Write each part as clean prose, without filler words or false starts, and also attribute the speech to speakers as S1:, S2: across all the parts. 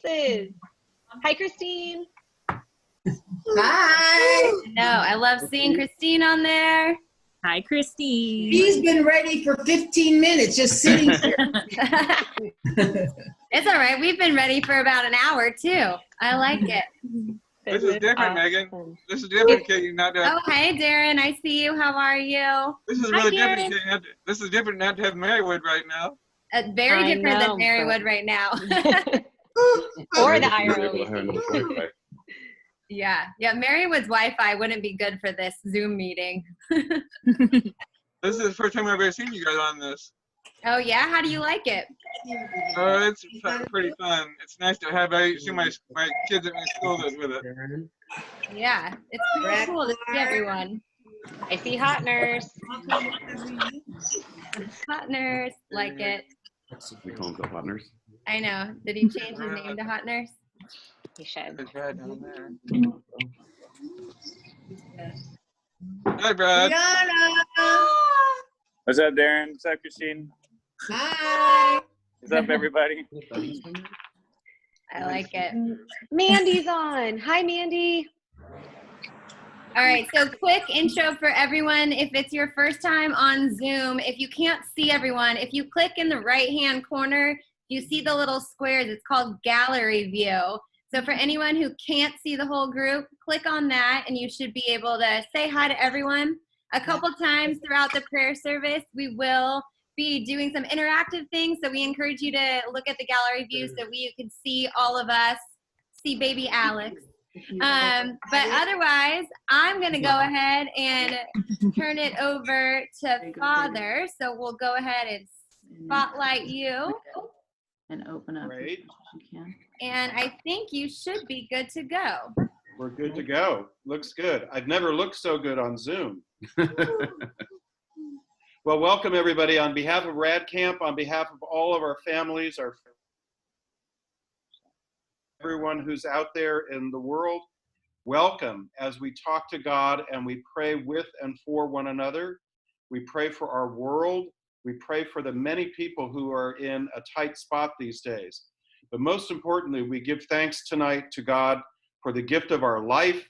S1: faces. Hi, Christine.
S2: Hi.
S3: No, I love seeing Christine on there.
S4: Hi, Christine.
S2: She's been ready for 15 minutes, just sitting here.
S3: It's all right. We've been ready for about an hour, too. I like it.
S5: This is different, Megan. This is different, Katie. Not that.
S3: Oh, hey, Darren. I see you. How are you?
S5: This is really different. This is different not to have Marywood right now.
S3: Very different than Marywood right now.
S1: Or the IRL.
S3: Yeah. Marywood's Wi-Fi wouldn't be good for this Zoom meeting.
S5: This is the first time I've ever seen you guys on this.
S3: Oh, yeah? How do you like it?
S5: It's pretty fun. It's nice to have see my kids at my school with it.
S3: Yeah, it's pretty cool to see everyone.
S1: I see Hot Nurse.
S3: Hot Nurse, like it.
S6: We call him the Hot Nurse.
S3: I know. Did he change his name to Hot Nurse?
S1: He should.
S5: There's Brad down there. Hi, Brad.
S7: What's up, Darren? What's up, Christine?
S2: Hi.
S7: What's up, everybody?
S3: I like it.
S1: Mandy's on. Hi, Mandy.
S3: All right, so quick intro for everyone. If it's your first time on Zoom, if you can't see everyone, if you click in the right-hand corner, you see the little squares. It's called Gallery View. So for anyone who can't see the whole group, click on that, and you should be able to say hi to everyone. A couple times throughout the prayer service, we will be doing some interactive things, so we encourage you to look at the gallery view so you can see all of us, see baby Alex. But otherwise, I'm going to go ahead and turn it over to Father. So we'll go ahead and spotlight you.
S4: And open up.
S8: Great.
S4: And
S3: I think you should be good to go.
S8: We're good to go. Looks good. I've never looked so good on Zoom. Well, welcome everybody. On behalf of RAD Camp, on behalf of all of our families, everyone who's out there in the world, welcome as we talk to God and we pray with and for one another. We pray for our world. We pray for the many people who are in a tight spot these days. But most importantly, we give thanks tonight to God for the gift of our life,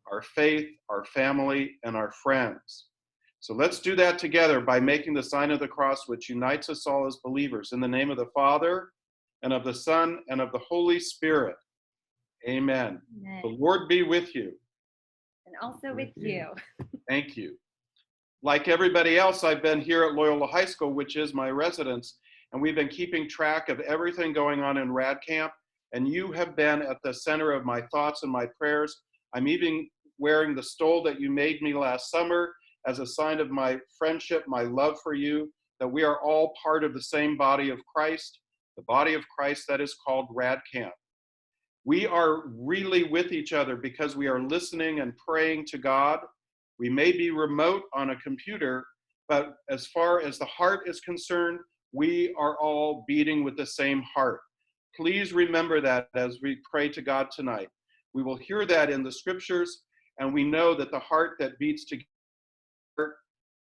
S8: our faith, our family, and our friends. So let's do that together by making the sign of the cross, which unites us all as believers. In the name of the Father, and of the Son, and of the Holy Spirit. Amen.
S3: Amen.
S8: The Lord be with you.
S3: And also with you.
S8: Thank you. Like everybody else, I've been here at Loyola High School, which is my residence, and we've been keeping track of everything going on in RAD Camp, and you have been at the center of my thoughts and my prayers. I'm even wearing the stole that you made me last summer as a sign of my friendship, my love for you, that we are all part of the same body of Christ, the body of Christ that is called RAD Camp. We are really with each other because we are listening and praying to God. We may be remote on a computer, but as far as the heart is concerned, we are all beating with the same heart. Please remember that as we pray to God tonight. We will hear that in the scriptures, and we know that the heart that beats together,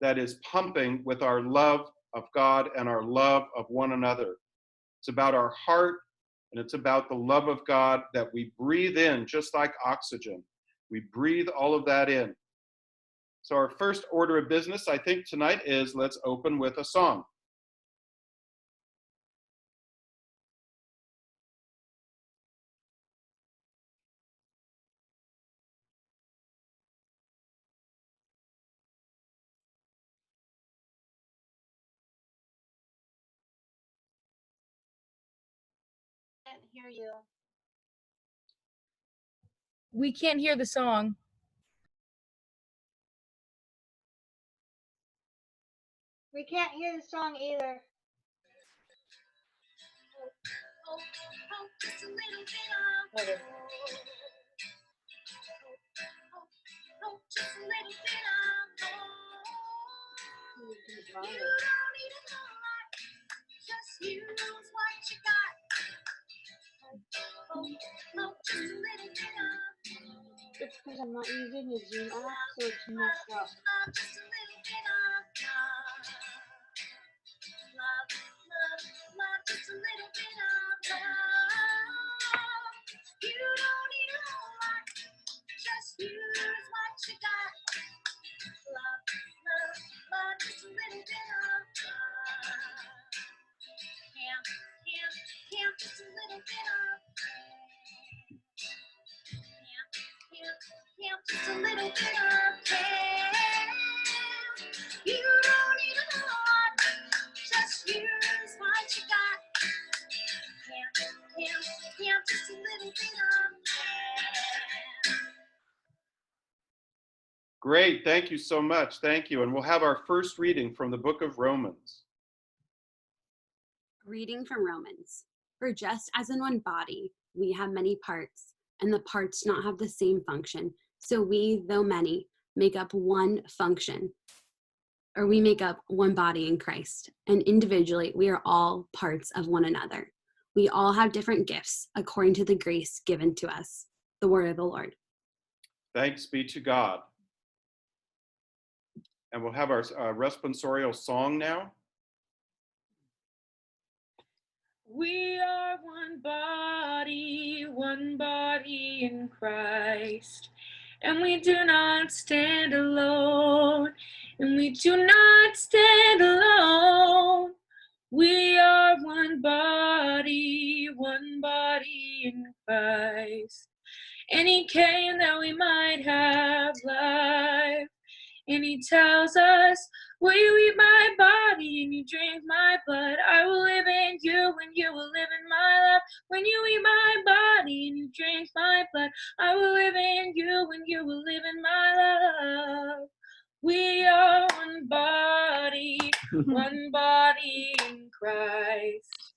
S8: that is pumping with our love of God and our love of one another. It's about our heart, and it's about the love of God that we breathe in, just like oxygen. We breathe all of that in. So our first order of business, I think, tonight is let's open with a song.
S9: Can't hear you.
S4: we can't hear the song.
S9: We can't hear the song either. Okay. It's because I'm not using the Zoom app, so it's messed up.
S10: You don't need a lot, just use what you got. Camp, just a little bit of camp.
S8: Great, thank you so much. Thank you. And we'll have our first reading from the book of Romans.
S11: Reading from Romans. For just as in one body, we have many parts, and the parts do not have the same function. So we, though many, make up one function, or we make up one body in Christ. And individually, we are all parts of one another. We all have different gifts according to the grace given to us. The word of the Lord.
S8: Thanks be to God. And we'll have our responsorial song now.
S4: We are one body in Christ, and we do not stand alone, and we do not stand alone. We are one body in Christ, and He came that we might have life, and He tells us, will you eat my body and you drink my blood? I will live in you and you will live in my life. When you eat my body and you drink my blood, I will live in you and you will live in my love. We are one body in Christ,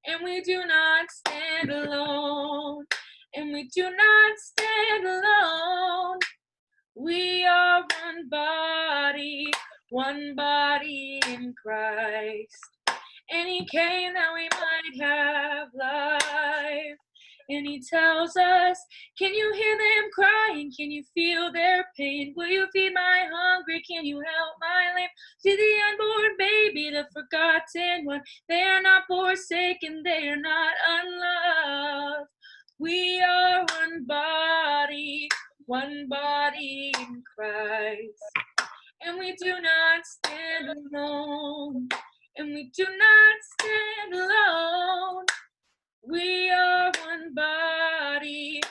S4: and we do not stand alone, and we do not stand alone. We are one body in Christ, and He came that we might have life. And He tells us, can you hear them crying? Can you feel their pain? Will you feed my hungry? Can you help my lame? See the unborn baby, the forgotten one. They are not forsaken, they are not unloved. We are one body in Christ, and we do not stand alone, and we do not stand alone. We are one body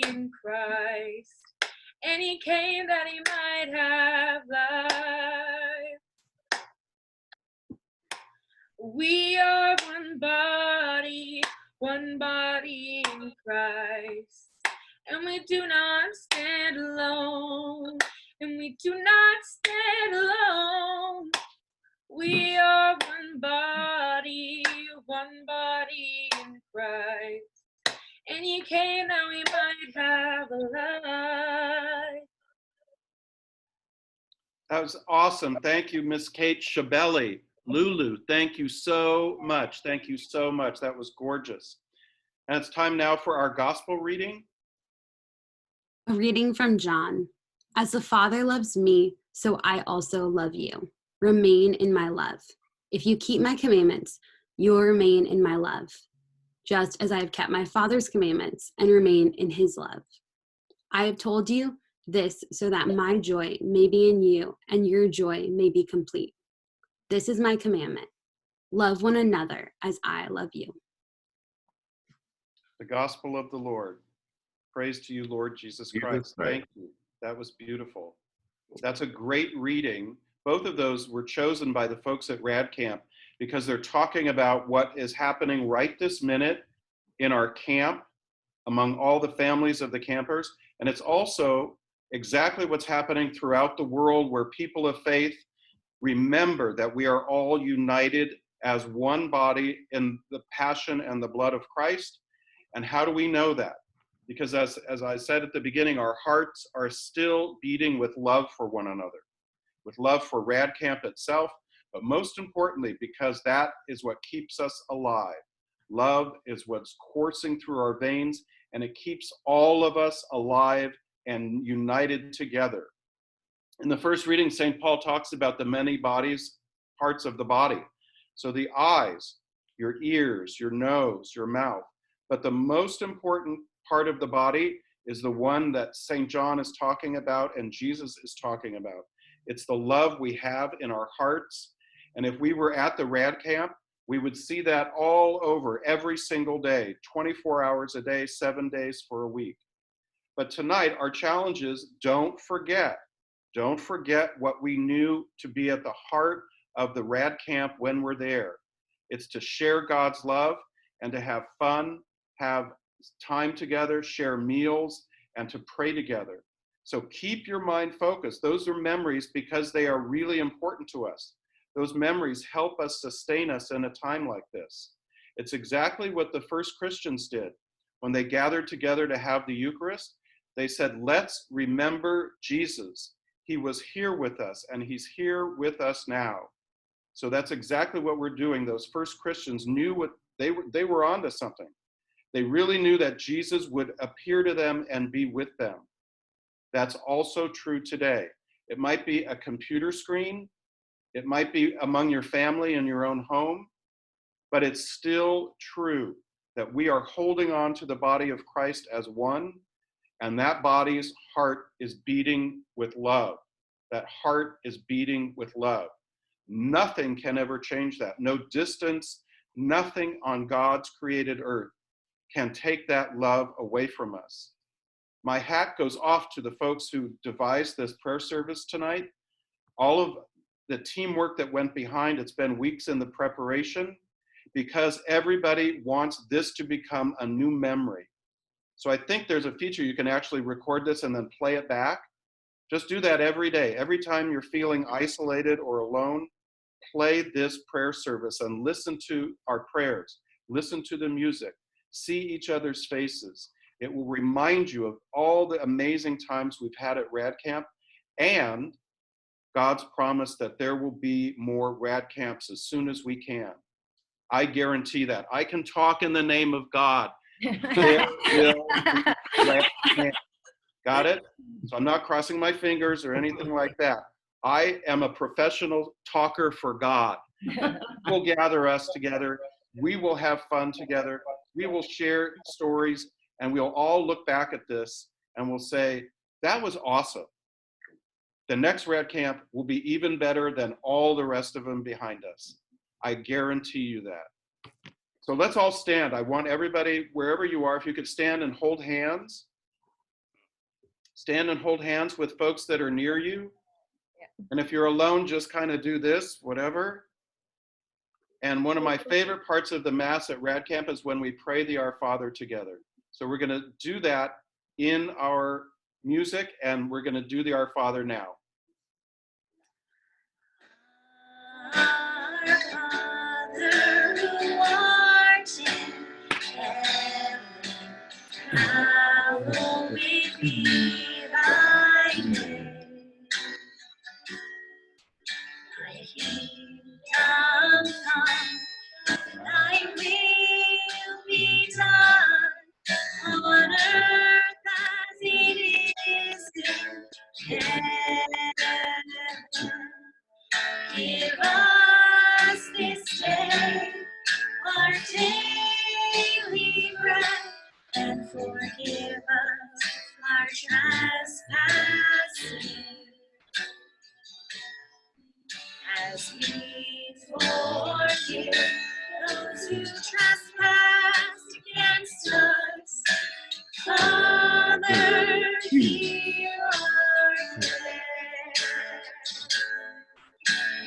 S4: in Christ, and He came that He might have life. We are one body in Christ, and we do not stand alone, and we do not stand alone. We are one body in Christ, and He came that we might have a life.
S8: That was awesome. Thank you, Miss Kate Shabelli. Lulu, thank you so much. Thank you so much. That was gorgeous. And it's time now for our gospel reading.
S11: A reading from John. As the Father loves me, so I also love you. Remain in my love. If you keep my commandments, you will remain in my love, just as I have kept my Father's commandments and remain in his love. I have told you this so that my joy may be in you and your joy may be complete. This is my commandment. Love one another as I love you.
S8: The gospel of the Lord. Praise to you, Lord Jesus Christ. Thank you. That was beautiful. That's a great reading. Both of those were chosen by the folks at RAD Camp because they're talking about what is happening right this minute in our camp among all the families of the campers. And it's also exactly what's happening throughout the world where people of faith remember that we are all united as one body in the passion and the blood of Christ. And how do we know that? Because as I said at the beginning, our hearts are still beating with love for one another, with love for RAD Camp itself, but most importantly, because that is what keeps us alive. Love is what's coursing through our veins, and it keeps all of us alive and united together. In the first reading, St. Paul talks about the many parts of the body. So the eyes, your ears, your nose, your mouth. But the most important part of the body is the one that St. John is talking about and Jesus is talking about. It's the love we have in our hearts. And if we were at the RAD Camp, we would see that all over every single day, 24 hours a day, 7 days for a week. But tonight, our challenge is don't forget what we knew to be at the heart of the RAD camp when we're there. It's to share God's love and to have fun, have time together, share meals, and to pray together. So keep your mind focused. Those are memories because they are really important to us. Those memories help us sustain us in a time like this. It's exactly what the first Christians did. When they gathered together to have the Eucharist, they said, let's remember Jesus. He was here with us, and he's here with us now. So that's exactly what we're doing. Those first Christians knew what they were onto something. They really knew that Jesus would appear to them and be with them. That's also true today. It might be a computer screen. It might be among your family in your own home, but it's still true that we are holding on to the body of Christ as one, and that body's heart is beating with love. That heart is beating with love. Nothing can ever change that. No distance, nothing on God's created earth can take that love away from us. My hat goes off to the folks who devised this prayer service tonight. All of the teamwork that went behind, it's been weeks in the preparation because everybody wants this to become a new memory. So I think there's a feature you can actually record this and then play it back. Just do that every day. Every time you're feeling isolated or alone, play this prayer service and listen to our prayers. Listen to the music. See each other's faces. It will remind you of all the amazing times we've had at RAD Camp and God's promise that there will be more RAD camps as soon as we can. I guarantee that. I can talk in the name of God. There will be RAD camps. Got it? So I'm not crossing my fingers or anything like that. I am a professional talker for God. We'll gather us together. We will have fun together. We will share stories, and we'll all look back at this and we'll say, that was awesome. The next RAD camp will be even better than all the rest of them behind us. I guarantee you that. So let's all stand. I want everybody, wherever you are, if you could stand and hold hands. Stand and hold hands with folks that are near you. And if you're alone, just kind of do this, whatever. And one of my favorite parts of the Mass at RAD Camp is when we pray the Our Father together. So we're going to do that in our music, and we're going to do the Our Father now.
S10: Our Father who art in heaven, hallowed be thy name. Thy kingdom come, thy will be done on earth as it is in heaven. Give us this day our daily bread, and forgive us our trespasses, as we forgive those who trespass against us. Father, hear our prayer.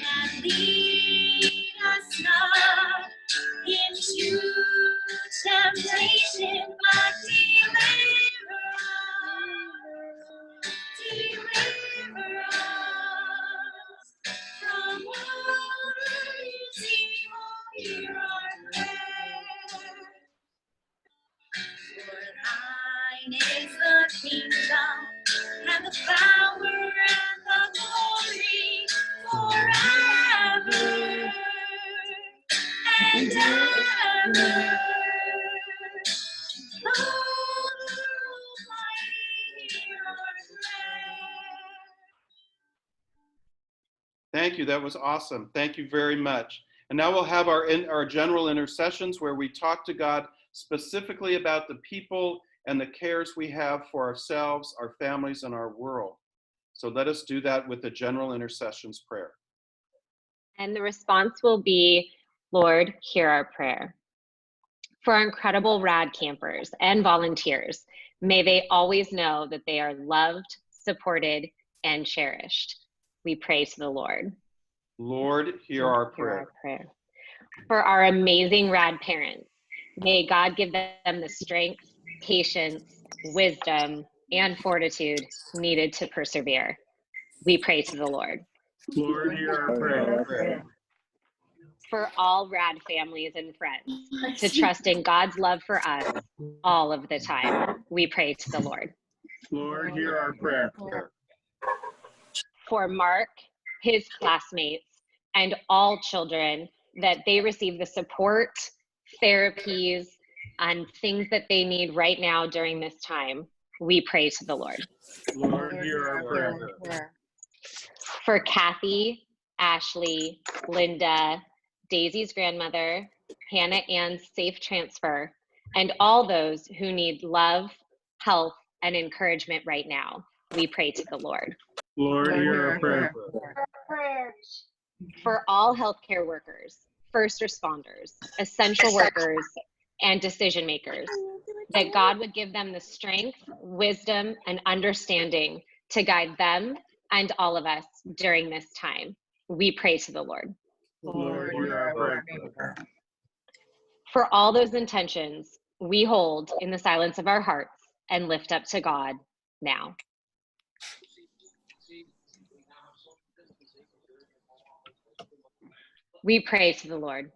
S10: And lead us not into temptation, but deliver us from all evil. Hear our prayer. For thine is the kingdom, and the power, and the glory, forever and ever. Lord Almighty, hear our prayer.
S8: Thank you. That was awesome. Thank you very much. And now we'll have our general intercessions where we talk to God specifically about the people and the cares we have for ourselves, our families, and our world. So let us do that with the general intercessions prayer.
S1: And the response will be, Lord, hear our prayer. For our incredible RAD campers and volunteers, May they always know that they are loved, supported, and cherished. We pray to the Lord.
S8: Lord, hear our
S1: Hear
S8: prayer.
S1: our prayer. For our amazing RAD parents, may God give them the strength, patience, wisdom, and fortitude needed to persevere. We pray to the Lord.
S12: Lord, hear our prayer.
S1: For all RAD families and friends, to trust in God's love for us all of the time. We pray to the Lord.
S12: Lord, hear our prayer.
S1: For Mark, his classmates, and all children, that they receive the support, therapies, and things that they need right now during this time. We pray to the Lord.
S12: Lord, hear our prayer.
S1: For Kathy, Ashley, Linda, Daisy's grandmother, Hannah Ann's safe transfer, and all those who need love, health, and encouragement right now. We pray to the Lord.
S12: Lord, hear our prayer.
S9: Prayers.
S1: For all healthcare workers, first responders, essential workers, and decision makers, that God would give them the strength, wisdom, and understanding to guide them and all of us during this time. We pray to the Lord.
S12: Lord, hear our prayer.
S1: For all those intentions, we hold in the silence of our hearts and lift up to God now. We pray to the Lord.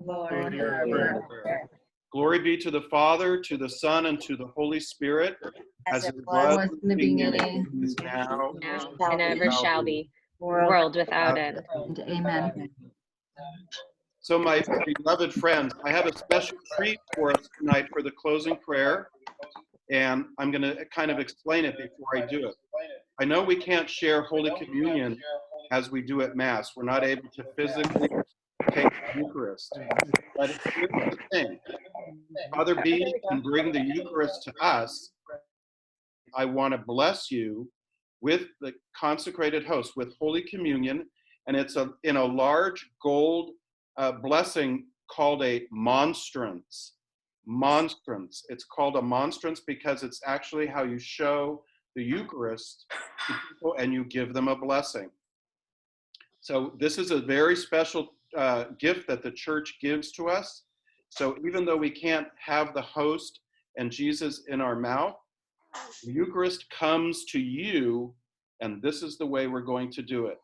S12: Lord, hear our prayer.
S8: Glory be to the Father, to the Son, and to the Holy Spirit, as it was in the beginning, is now,
S1: And ever shall be, world without end.
S3: Amen.
S8: So, my beloved friends, I have a special treat for us tonight for the closing prayer, and I'm going to kind of explain it before I do it. I know we can't share Holy Communion as we do at Mass. We're not able to physically take the Eucharist. But here's the thing. Father B can bring the Eucharist to us. I want to bless you with the consecrated host, with Holy Communion, and it's in a large gold blessing called a monstrance. Monstrance. It's called a monstrance because it's actually how you show the Eucharist to people and you give them a blessing. So this is a very special gift that the church gives to us. So even though we can't have the host and Jesus in our mouth, the Eucharist comes to you, and this is the way we're going to do it.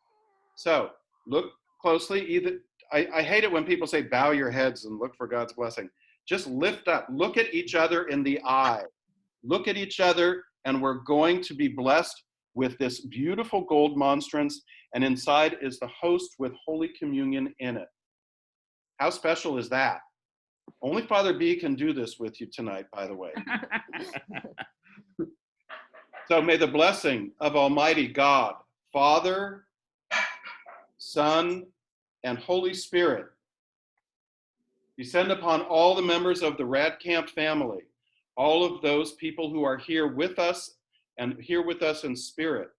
S8: So look closely. I hate it when people say bow your heads and look for God's blessing. Just lift up. Look at each other in the eye. Look at each other, and we're going to be blessed with this beautiful gold monstrance, and inside is the host with Holy Communion in it. How special is that? Only Father B can do this with you tonight, by the way. So may the blessing of Almighty God, Father, Son, and Holy Spirit descend upon all the members of the RAD Camp family, all of those people who are here with us and here with us in spirit.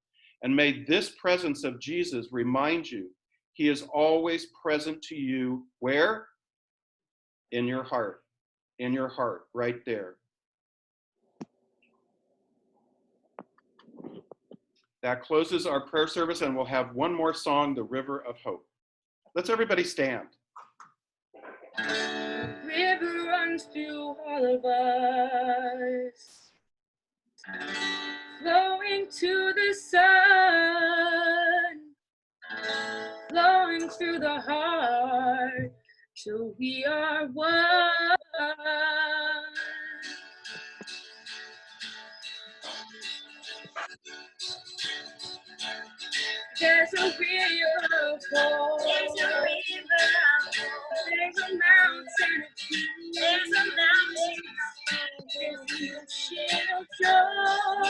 S8: And may this presence of Jesus remind you, he is always present to you. Where? In your heart, right there. That closes our prayer service, and we'll have one more song, The River of Hope. Let's everybody stand.
S4: River runs through all of us, flowing to the sun, flowing through the heart, till we are one. There's a river of hope. There's a river of hope. There's a mountain of peace. There's a mountain of peace. There's an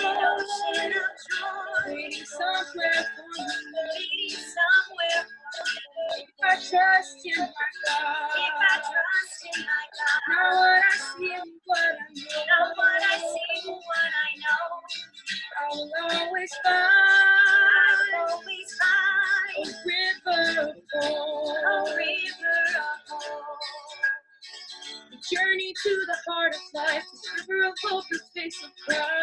S4: ocean of joy. Waiting somewhere for me. Waiting somewhere for me. If I trust in my God. If I trust in my God. Not what I see, but what I know. Not what I see, but what I know. I will always find. Always find a river of hope. A river of hope. The journey to the heart of life, the river of hope, the face of Christ.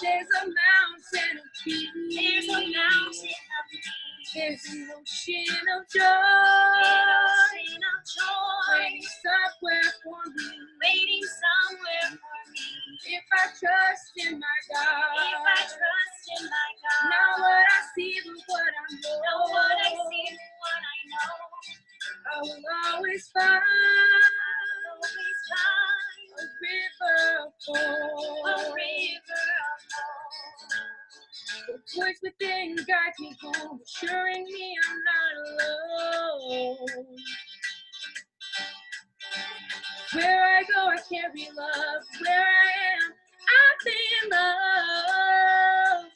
S4: There's a mountain of peace.
S10: There's a mountain of peace.
S4: There's an ocean of joy.
S10: An ocean of joy.
S4: Waiting somewhere for me.
S10: Waiting somewhere for me.
S4: If I trust in my God.
S10: If I trust in my God.
S4: Not what I see, but what I know.
S10: Not what I see, but what I know.
S4: I will always find a river of hope.
S10: A river of hope.
S4: The voice within guides me home, assuring me I'm not alone. Where I go, I carry love. Where I am, I'm in love.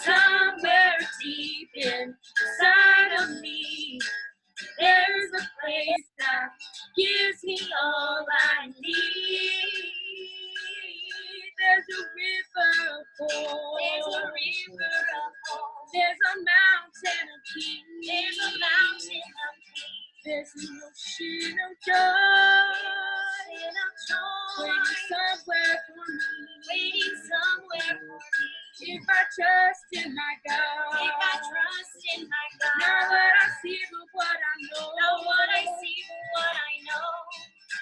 S4: Somewhere deep inside of me, there's a place that gives me all I need. There's a river of hope.
S10: There's a river of hope.
S4: There's a mountain of peace.
S10: There's a mountain of peace.
S4: There's an ocean of joy.
S10: Ocean of joy.
S4: Waiting somewhere for me.
S10: Waiting somewhere for me.
S4: If I trust in my God.
S10: If I trust in my God.
S4: Not what I see, but what I know.
S10: Not what I see, but what I know.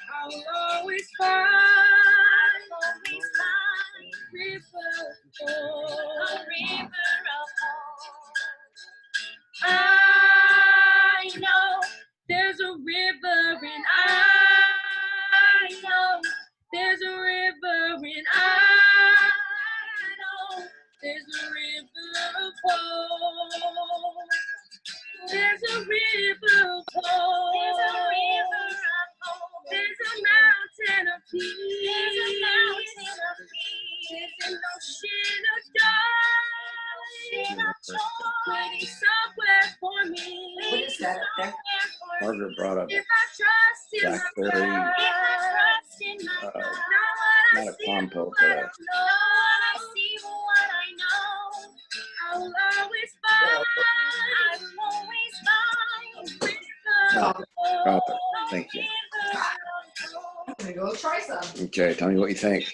S4: I will always find.
S10: I'll always find
S4: a river of
S10: a
S4: hope.
S10: river of hope.
S4: I know there's a river, and I know there's a river, and I know there's a river of hope. There's a river of hope.
S10: There's a river of hope.
S4: There's a mountain of peace.
S10: There's a mountain of peace.
S4: There's an ocean of joy.
S10: Ocean of joy.
S4: Waiting somewhere for me.
S2: What is that up there?
S6: Margaret brought up
S4: If I trust in my
S6: blackberry,
S4: God.
S10: If I trust in my God.
S6: uh,
S4: Not what I
S6: not a
S4: see,
S6: compote,
S4: but
S6: but
S4: what I
S6: a-
S10: Not what I see, but what I know.
S4: I will always find.
S10: I will always find
S4: a river of
S6: Compote.
S4: hope.
S6: Thank you.
S2: I'm gonna go try some.
S6: Okay, tell me what you think.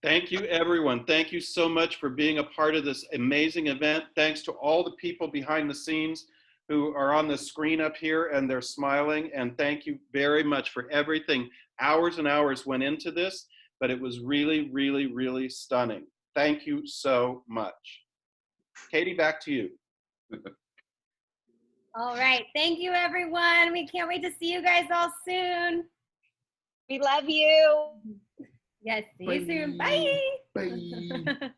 S8: Thank you, everyone. Thank you so much for being a part of this amazing event. Thanks to all the people behind the scenes who are on the screen up here and they're smiling. And thank you very much for everything. Hours and hours went into this, but it was really, really, really stunning. Thank you so much. Katie, back to you.
S3: All right. Thank you, everyone. We can't wait to see you guys all soon.
S1: We love you.
S3: Yes, see you soon. Bye.
S2: Bye.